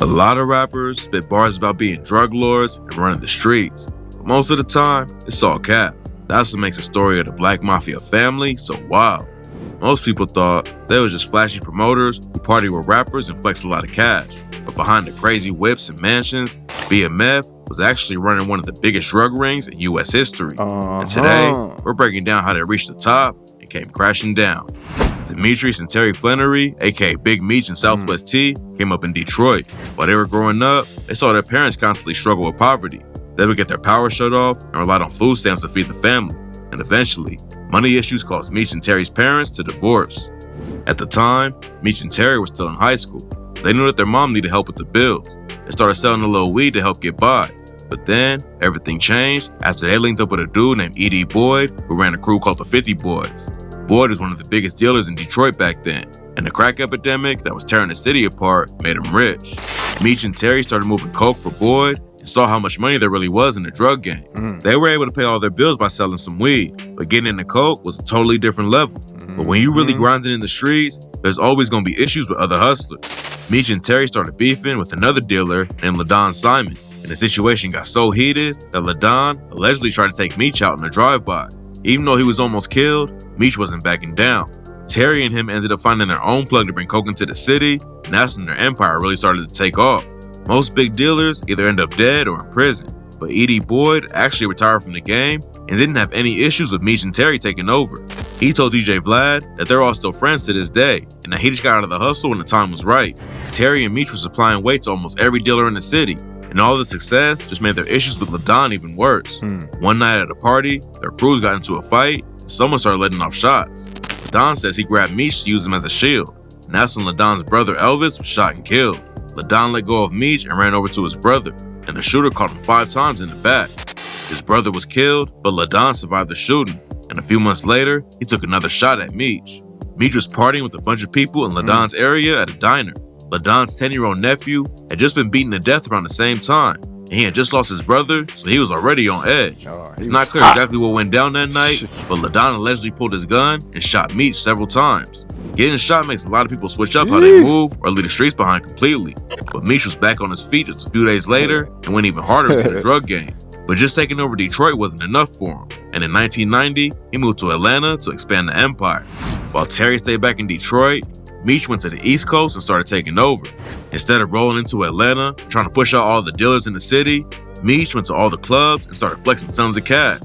A lot of rappers spit bars about being drug lords and running the streets, but most of the time, it's all cap. That's what makes the story of the Black Mafia family so wild. Most people thought they were just flashy promoters who party with rappers and flex a lot of cash. But behind the crazy whips and mansions, BMF was actually running one of the biggest drug rings in US history. And today, we're breaking down how they reached the top and came crashing down. Demetrius and Terry Flannery, aka Big Meech and Southwest T, came up in Detroit. While they were growing up, they saw their parents constantly struggle with poverty. They would get their power shut off and relied on food stamps to feed the family. And eventually, money issues caused Meech and Terry's parents to divorce. At the time, Meech and Terry were still in high school. They knew that their mom needed help with the bills. They started selling a little weed to help get by. But then, everything changed after they linked up with a dude named E.D. Boyd, who ran a crew called the 50 Boys. Boyd was one of the biggest dealers in Detroit back then, and the crack epidemic that was tearing the city apart made him rich. Meech and Terry started moving coke for Boyd and saw how much money there really was in the drug game. They were able to pay all their bills by selling some weed, but getting into coke was a totally different level. But when you really grinding in the streets, there's always gonna be issues with other hustlers. Meech and Terry started beefing with another dealer named LaDon Simon, and the situation got so heated that LaDon allegedly tried to take Meech out in a drive-by. Even though he was almost killed, Meech wasn't backing down. Terry and him ended up finding their own plug to bring coke into the city, and that's when their empire really started to take off. Most big dealers either end up dead or in prison, but E.D. Boyd actually retired from the game and didn't have any issues with Meech and Terry taking over. He told DJ Vlad that they're all still friends to this day, and that he just got out of the hustle when the time was right. Terry and Meech were supplying weight to almost every dealer in the city, and all the success just made their issues with LaDon even worse. One night at a party, their crews got into a fight, and someone started letting off shots. LaDon says he grabbed Meech to use him as a shield, and that's when LaDon's brother Elvis was shot and killed. LaDon let go of Meech and ran over to his brother, and the shooter caught him 5 times in the back. His brother was killed, but LaDon survived the shooting, and a few months later, he took another shot at Meech. Meech was partying with a bunch of people in LaDon's area at a diner. LaDon's 10-year-old nephew had just been beaten to death around the same time, and he had just lost his brother, so he was already on edge. It's not clear exactly what went down that night, but LaDon allegedly pulled his gun and shot Meech several times. Getting shot makes a lot of people switch up how they move or leave the streets behind completely, but Meech was back on his feet just a few days later and went even harder into the drug game. But just taking over Detroit wasn't enough for him, and in 1990, he moved to Atlanta to expand the empire. While Terry stayed back in Detroit, Meech went to the East Coast and started taking over. Instead of rolling into Atlanta, trying to push out all the dealers in the city, Meech went to all the clubs and started flexing tons of cash.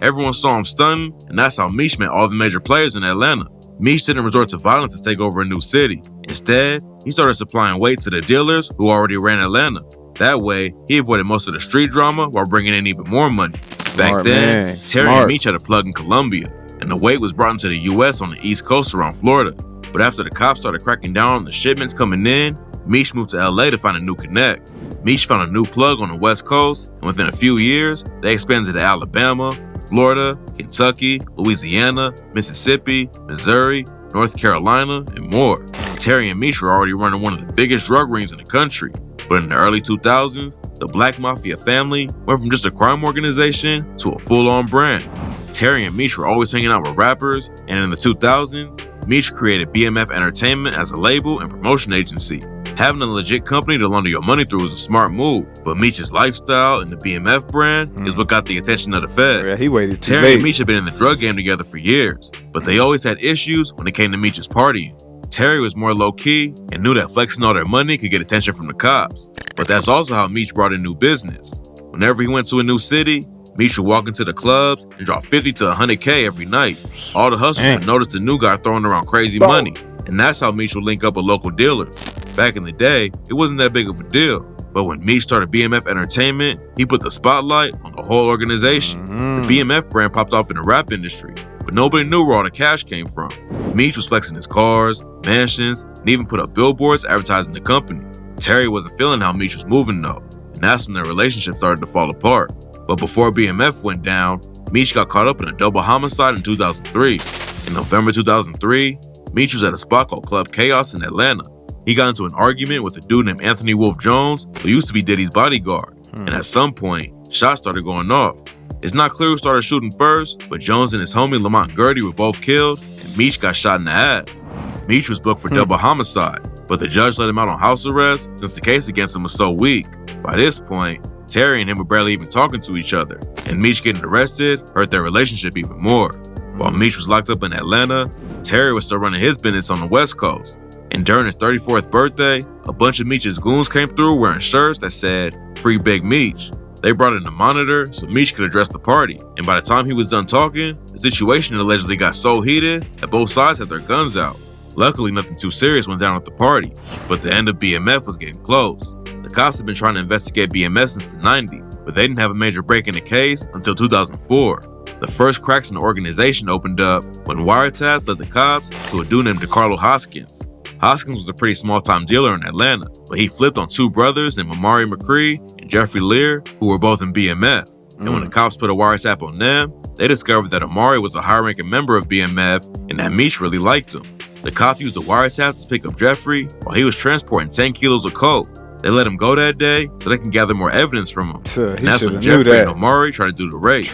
Everyone saw him stunning, and that's how Meech met all the major players in Atlanta. Meech didn't resort to violence to take over a new city. Instead, he started supplying weight to the dealers who already ran Atlanta. That way, he avoided most of the street drama while bringing in even more money. Back then, Terry and Meech had a plug in Colombia, and the weight was brought into the US on the East Coast around Florida. But after the cops started cracking down on the shipments coming in, Meech moved to LA to find a new connect. Meech found a new plug on the West Coast, and within a few years, they expanded to Alabama, Florida, Kentucky, Louisiana, Mississippi, Missouri, North Carolina, and more. Terry and Meech were already running one of the biggest drug rings in the country. But in the early 2000s, the Black Mafia family went from just a crime organization to a full-on brand. Terry and Meech were always hanging out with rappers, and in the 2000s, Meech created BMF Entertainment as a label and promotion agency. Having a legit company to launder your money through is a smart move, but Meech's lifestyle and the BMF brand is what got the attention of the feds. Yeah, he waited too Terry late. and Meech had been in the drug game together for years, but they always had issues when it came to Meech's partying. Terry was more low-key and knew that flexing all their money could get attention from the cops, but that's also how Meech brought in new business. Whenever he went to a new city, Meech would walk into the clubs and drop 50 to 100K every night. All the hustlers would notice the new guy throwing around crazy money, and that's how Meech would link up with local dealers. Back in the day, it wasn't that big of a deal, but when Meech started BMF Entertainment, he put the spotlight on the whole organization. The BMF brand popped off in the rap industry, but nobody knew where all the cash came from. Meech was flexing his cars, mansions, and even put up billboards advertising the company. Terry wasn't feeling how Meech was moving though, and that's when their relationship started to fall apart. But before BMF went down, Meech got caught up in a double homicide in 2003. In November 2003, Meech was at a spot called Club Chaos in Atlanta. He got into an argument with a dude named Anthony Wolf Jones, who used to be Diddy's bodyguard. And at some point, shots started going off. It's not clear who started shooting first, but Jones and his homie Lamont Gertie were both killed, and Meech got shot in the ass. Meech was booked for double homicide, but the judge let him out on house arrest since the case against him was so weak. By this point, Terry and him were barely even talking to each other, and Meech getting arrested hurt their relationship even more. While Meech was locked up in Atlanta, Terry was still running his business on the West Coast. And during his 34th birthday, a bunch of Meech's goons came through wearing shirts that said, "Free Big Meech." They brought in a monitor so Meech could address the party, and by the time he was done talking, the situation allegedly got so heated that both sides had their guns out. Luckily, nothing too serious went down at the party, but the end of BMF was getting close. The cops had been trying to investigate BMF since the 90s, but they didn't have a major break in the case until 2004. The first cracks in the organization opened up when wiretaps led the cops to a dude named DeCarlo Hoskins. Hoskins was a pretty small-time dealer in Atlanta, but he flipped on two brothers named Amari McCree and Jeffrey Lear, who were both in BMF. And when the cops put a wiretap on them, they discovered that Amari was a high-ranking member of BMF and that Meech really liked him. The cops used the wiretap to pick up Jeffrey while he was transporting 10 kilos of coke. They let him go that day so they can gather more evidence from him. And that's when Jeffrey and Amari tried to do the race.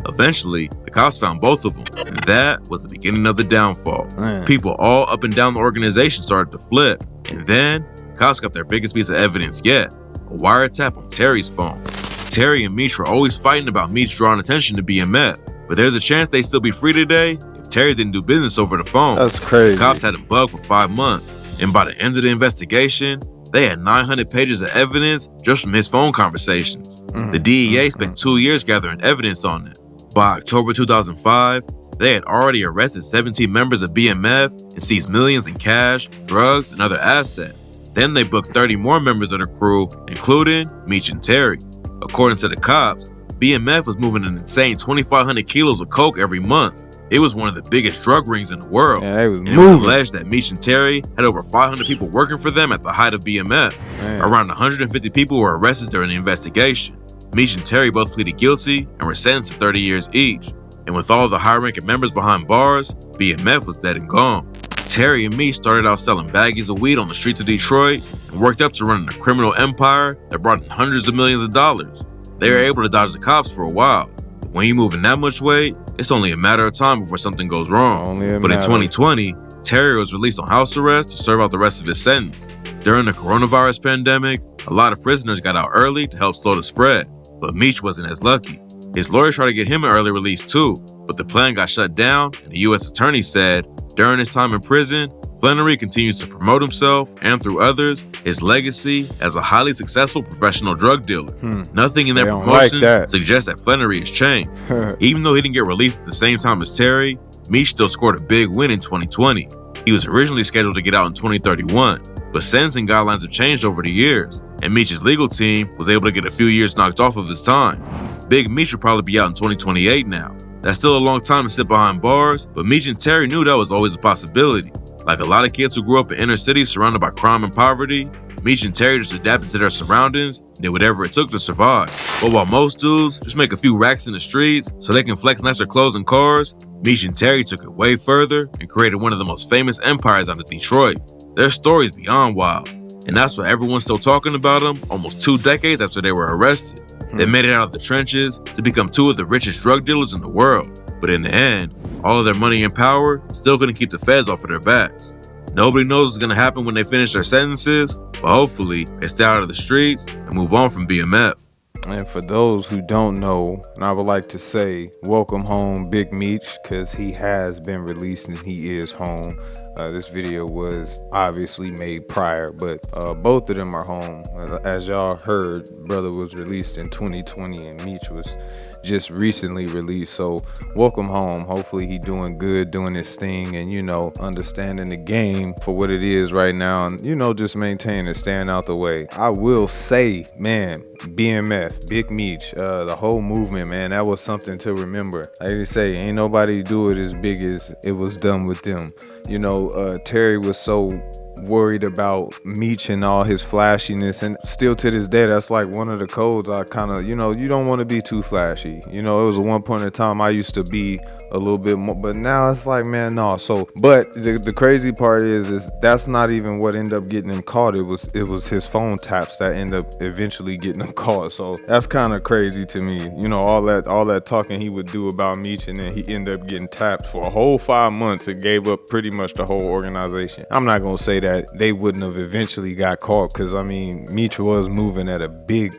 Eventually, the cops found both of them, and that was the beginning of the downfall. People all up and down the organization started to flip, and then the cops got their biggest piece of evidence yet, a wiretap on Terry's phone. Terry and Meech were always fighting about Meech drawing attention to BMF, but there's a chance they'd still be free today if Terry didn't do business over the phone. That's crazy. The cops had him bugged for 5 months, and by the end of the investigation, they had 900 pages of evidence just from his phone conversations. The DEA spent 2 years gathering evidence on it. By October 2005, they had already arrested 17 members of BMF and seized millions in cash, drugs, and other assets. Then they booked 30 more members of the crew, including Meech and Terry. According to the cops, BMF was moving an insane 2,500 kilos of coke every month. It was one of the biggest drug rings in the world. Yeah, and it was alleged that Meech and Terry had over 500 people working for them at the height of BMF. Around 150 people were arrested during the investigation. Meech and Terry both pleaded guilty and were sentenced to 30 years each. And with all the high-ranking members behind bars, BMF was dead and gone. Terry and Meech started out selling baggies of weed on the streets of Detroit and worked up to running a criminal empire that brought in hundreds of millions of dollars. They were able to dodge the cops for a while. But when you're moving that much weight, it's only a matter of time before something goes wrong. But in 2020, Terry was released on house arrest to serve out the rest of his sentence. During the coronavirus pandemic, a lot of prisoners got out early to help slow the spread, but Meech wasn't as lucky. His lawyers tried to get him an early release too, but the plan got shut down, and the U.S. attorney said, during his time in prison, Flannery continues to promote himself, and through others, his legacy as a highly successful professional drug dealer. Nothing in that promotion suggests that Flannery has changed. Even though he didn't get released at the same time as Terry, Meech still scored a big win in 2020. He was originally scheduled to get out in 2031, but sentencing guidelines have changed over the years, and Meech's legal team was able to get a few years knocked off of his time. Big Meech will probably be out in 2028 now. That's still a long time to sit behind bars, but Meech and Terry knew that was always a possibility. Like a lot of kids who grew up in inner cities surrounded by crime and poverty, Meech and Terry just adapted to their surroundings and did whatever it took to survive. But while most dudes just make a few racks in the streets so they can flex nicer clothes and cars, Meech and Terry took it way further and created one of the most famous empires out of Detroit. Their story's beyond wild, and that's why everyone's still talking about them almost 2 decades after they were arrested. They made it out of the trenches to become 2 of the richest drug dealers in the world, but in the end, all of their money and power still couldn't keep the feds off of their backs. Nobody knows what's gonna happen when they finish their sentences, but hopefully they stay out of the streets and move on from BMF. And for those who don't know, I would like to say, welcome home, Big Meech, because he has been released and he is home. This video was obviously made prior, but both of them are home. As y'all heard, brother was released in 2020 and Meech was just recently released. So welcome home. Hopefully he doing good, doing his thing, and understanding the game for what it is right now, and just maintaining it, staying out the way. I will say, man, BMF, Big Meech, the whole movement, man, that was something to remember. Like they say, ain't nobody do it as big as it was done with them. Terry was so worried about Meech and all his flashiness, and still to this day, that's like one of the codes I kind of, you don't want to be too flashy. It was at one point in time I used to be a little bit more, but now it's like, man, no. So, but the crazy part is that's not even what ended up getting him caught. It was his phone taps that end up eventually getting him caught. So that's kind of crazy to me. All that talking he would do about Meech, and then he ended up getting tapped for a whole 5 months. It gave up pretty much the whole organization. I'm not gonna say that that they wouldn't have eventually got caught, because I mean, Meech was moving at a big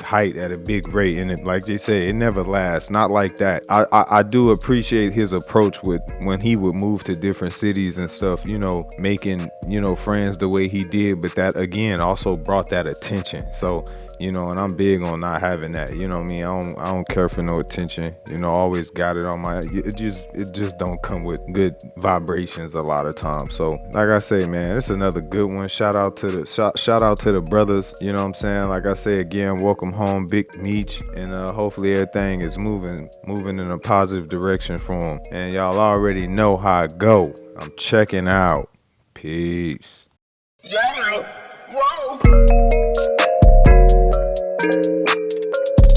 height, at a big rate, and it, like they say, it never lasts. Not like that. I do appreciate his approach with when he would move to different cities and stuff, you know, making, you know, friends the way he did, but that again also brought that attention. So, you know, and I'm big on not having that, you know what I mean? I don't care for no attention, you know, always got it on my, it just don't come with good vibrations a lot of times. So like I say, man, it's another good one. Shout out to the brothers, you know what I'm saying? Like I say again, welcome home, Big Meech, and hopefully everything is moving in a positive direction for him. And y'all already know how it go. I'm checking out. Peace. Yeah. Whoa.